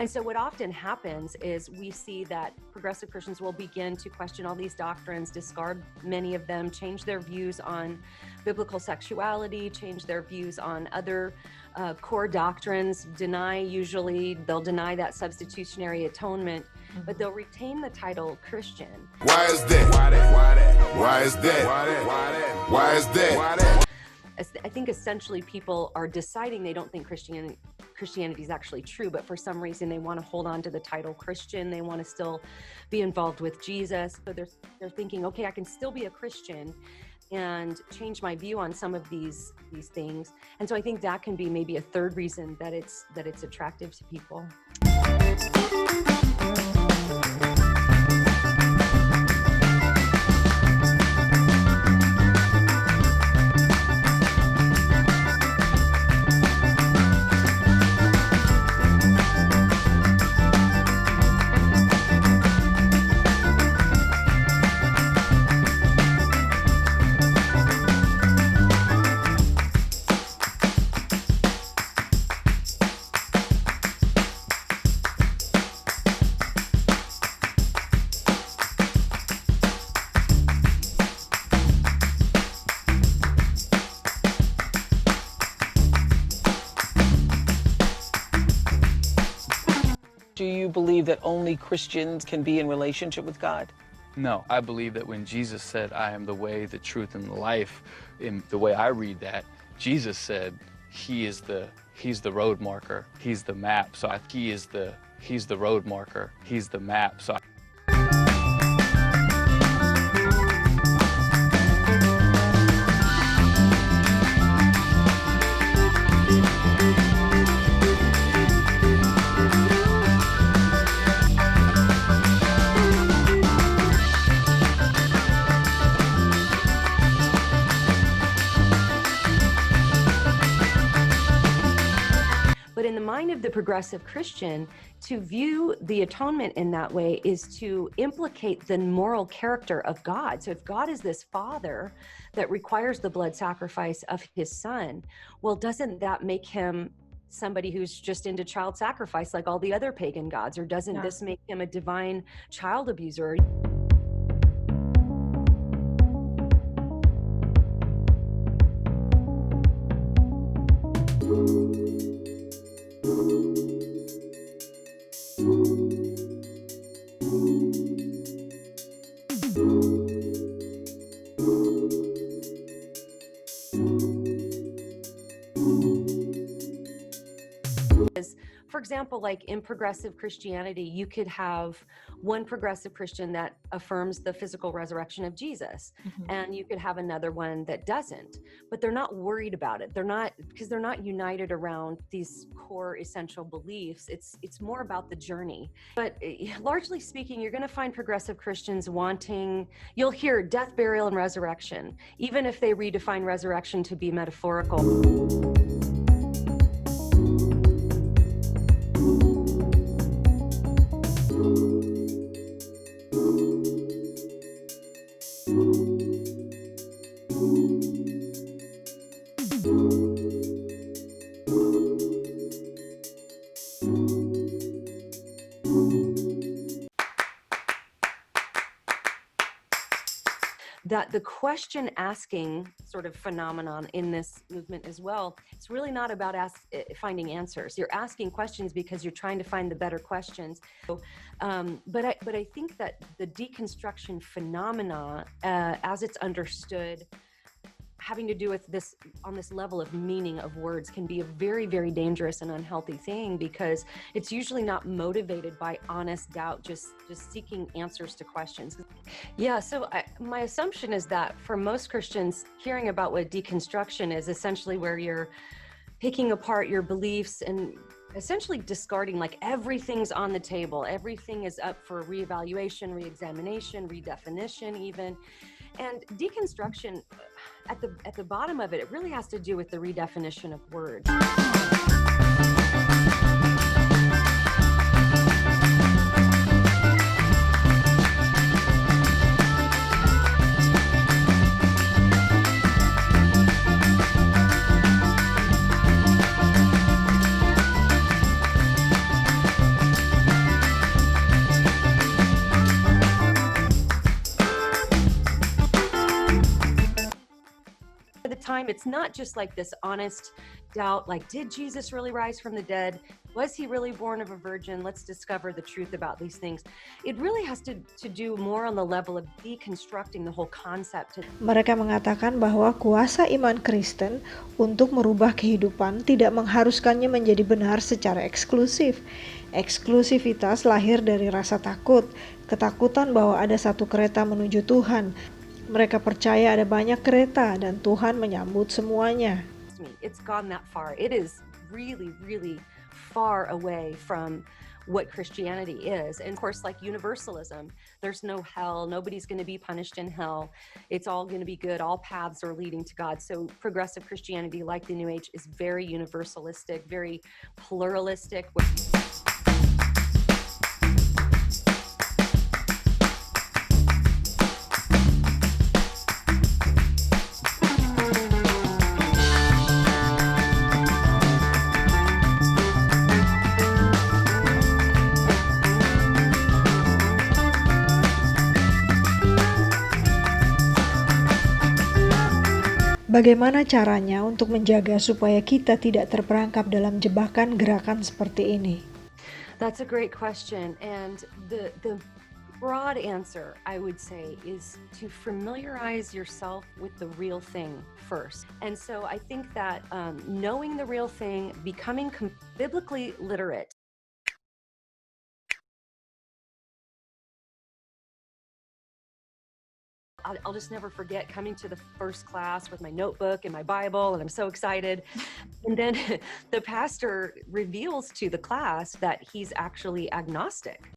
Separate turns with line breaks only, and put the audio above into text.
And so what often happens is we see that progressive Christians will begin to question all these doctrines, discard many of them, change their views on biblical sexuality, change their views on other core doctrines, they'll deny that substitutionary atonement, but they'll retain the title Christian.
Why is that? Why is that? Why is that?
I think essentially people are deciding they don't think Christianity is actually true, but for some reason they want to hold on to the title Christian. They want to still be involved with Jesus. So they're thinking, okay, I can still be a Christian and change my view on some of these things. And so I think that can be maybe a third reason that it's attractive to people.
Do you believe that only Christians can be in relationship with God?
No, I believe that when Jesus said, I am the way, the truth, and the life, in the way I read that, Jesus said he's the road marker, he's the map. So he's the road marker, he's the map. So
But in the mind of the progressive Christian, to view the atonement in that way is to implicate the moral character of God. So if God is this father that requires the blood sacrifice of his son, well, doesn't that make him somebody who's just into child sacrifice like all the other pagan gods? Or doesn't this make him a divine child abuser? For example, like in progressive Christianity, you could have one progressive Christian that affirms the physical resurrection of Jesus, and you could have another one that doesn't, but they're not worried about it. Because they're not united around these core essential beliefs. It's more about the journey. But largely speaking, you're going to find progressive Christians you'll hear death, burial, and resurrection, even if they redefine resurrection to be metaphorical. That the question asking sort of phenomenon in this movement as well, it's really not about finding answers. You're asking questions because you're trying to find the better questions. So, but I think that the deconstruction phenomena, as it's understood, having to do with this on this level of meaning of words, can be a very, very dangerous and unhealthy thing, because it's usually not motivated by honest doubt, just seeking answers to questions. Yeah, so my assumption is that for most Christians, hearing about what deconstruction is essentially where you're picking apart your beliefs and essentially discarding, like, everything's on the table. Everything is up for reevaluation, reexamination, redefinition even. And deconstruction, at the bottom of it really has to do with the redefinition of words. It's not just like this honest doubt, like, did Jesus really rise from the dead? Was he really born of a virgin? Let's discover the truth about these things. It really has to do more on the level of deconstructing the whole concept.
Mereka mengatakan bahwa kuasa iman Kristen untuk merubah kehidupan tidak mengharuskannya menjadi benar secara eksklusif. Eksklusivitas lahir dari rasa takut, ketakutan bahwa ada satu kereta menuju Tuhan. Mereka percaya ada banyak kereta dan Tuhan menyambut semuanya.
It's gone that far. It is really, really far away from what Christianity is. And of course, like universalism, there's no hell. Nobody's going to be punished in hell. It's all going to be good. All paths are leading to God. So progressive Christianity, like the New Age, is very universalistic, very pluralistic.
Bagaimana caranya untuk menjaga supaya kita tidak terperangkap dalam jebakan gerakan seperti ini?
That's a great question. And the broad answer, I would say, is to familiarize yourself with the real thing first. And so I think that knowing the real thing, becoming biblically literate, I'll just never forget coming to the first class with my notebook and my Bible, and I'm so excited. And then the pastor reveals to the class that he's actually agnostic.